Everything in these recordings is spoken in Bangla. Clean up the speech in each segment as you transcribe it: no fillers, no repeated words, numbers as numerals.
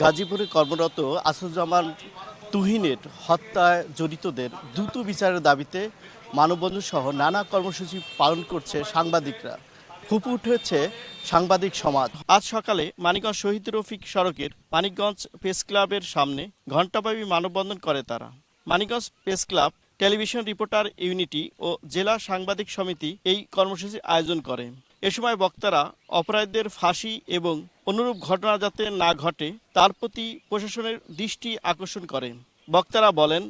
গাজীপুরে কর্মরত আসাদুজ্জামান তুহিনের হত্যায় জড়িতদের দ্রুত বিচারের দাবিতে মানববন্ধন সহ নানা কর্মসূচি পালন করছে সাংবাদিকরা। ফুঁপে উঠেছে সাংবাদিক সমাজ। আজ সকালে মানিকগঞ্জ শহীদ রফিক সড়কের মানিকগঞ্জ প্রেস ক্লাবের সামনে ঘণ্টাব্যাপী মানববন্ধন করে তারা। Manikganj press club, television reporter unity ও জেলা সাংবাদিক সমিতি এই কর্মসূচির আয়োজন করে। এ সময় বক্তারা অপরাধীদের ফাঁসি এবং অনুরূপ ঘটনা যাতে না ঘটে তার প্রতি প্রশাসনের দৃষ্টি আকর্ষণ করেন। বক্তারা বলেন,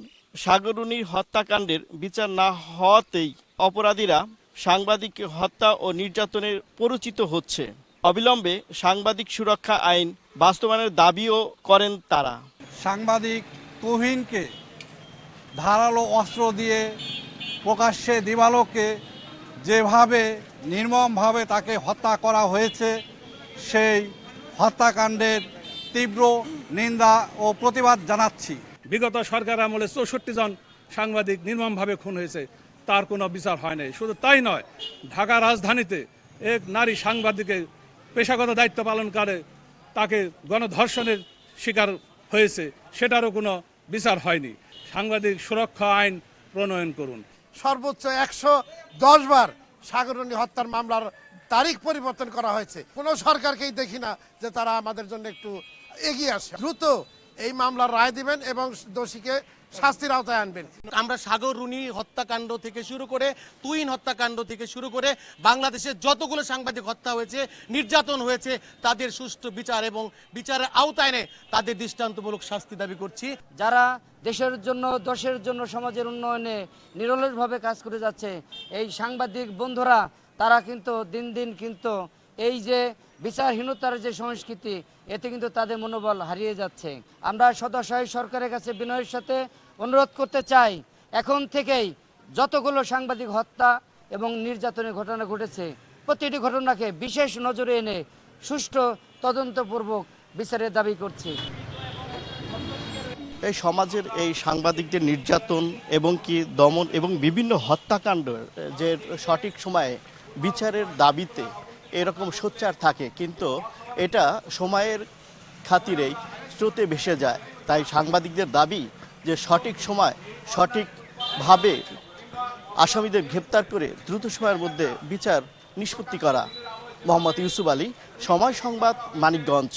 সাগররুনির হত্যাকাণ্ডের বিচার না হওয়াতেই অপরাধীরা সাংবাদিক হত্যা ও নির্যাতনের পরিচিত হচ্ছে। অবিলম্বে সাংবাদিক সুরক্ষা আইন বাস্তবায়নের দাবিও করেন তারা। সাংবাদিক তুহিনকে ধারালো অস্ত্র দিয়ে প্রকাশ্যে দিবালোকে যেভাবে নির্মমভাবে তাকে হত্যা করা হয়েছে, সেই হত্যাকাণ্ডের তীব্র নিন্দা ও প্রতিবাদ জানাচ্ছি। বিগত সরকার আমলে ৬৪ জন সাংবাদিক নির্মমভাবে খুন হয়েছে, তার কোনো বিচার হয় নাই। শুধু তাই নয়, ঢাকা রাজধানীতে এক নারী সাংবাদিকের পেশাগত দায়িত্ব পালন করে তাকে গণধর্ষণের শিকার হয়েছে, সেটারও কোনো বিচার হয়নি। সাংবাদিক সুরক্ষা আইন প্রণয়ন করুন। সর্বোচ্চ ১১০ বার সাগররুনি হত্যার মামলার তারিখ পরিবর্তন করা হয়েছে। কোনো সরকারকেই দেখি না যে তারা আমাদের জন্য একটু এগিয়ে আসে। দ্রুত এই মামলার রায় দিবেন এবং দোষীকে শাস্তির আওতায় আনবেন। আমরা সাগররুনি হত্যাকাণ্ড থেকে শুরু করে তুহিন হত্যাকাণ্ড থেকে শুরু করে বাংলাদেশের যতগুলো সাংবাদিক হত্যা হয়েছে, নির্যাতন হয়েছে, তাদের সুষ্ঠু বিচার এবং বিচারের আওতায় এনে তাদের দৃষ্টান্তমূলক শাস্তি দাবি করছি। যারা দেশের জন্য, দেশের জন্য, সমাজের উন্নয়নে নিরলসভাবে কাজ করে যাচ্ছে, এই সাংবাদিক বন্ধুরা তারা কিন্তু দিন দিন কিন্তু এই যে বিচারহীনতার যে সংস্কৃতি, এতে কিন্তু তাদের মনোবল হারিয়ে যাচ্ছে। আমরা সদাশয় সরকারের কাছে বিনয়ের সাথে অনুরোধ করতে চাই, এখন থেকেই যতগুলো সাংবাদিক হত্যা এবং নির্যাতনের ঘটনা ঘটেছে, প্রতিটি ঘটনাকে বিশেষ নজরে এনে সুষ্ঠু তদন্তপূর্বক বিচারের দাবি করছি। এই সমাজের এই সাংবাদিকদের নির্যাতন এবং দমন এবং বিভিন্ন হত্যাকাণ্ড যে সঠিক সময়ে বিচারের দাবিতে এরকম সোচ্চার থাকে, কিন্তু এটা সময়ের খাতিরেই স্রোতে ভেসে যায়। তাই সাংবাদিকদের দাবি যে সঠিক সময় সঠিকভাবে আসামিদের গ্রেপ্তার করে দ্রুত সময়ের মধ্যে বিচার নিষ্পত্তি করা। মোহাম্মদ ইউসুফ আলী, সময় সংবাদ, মানিকগঞ্জ।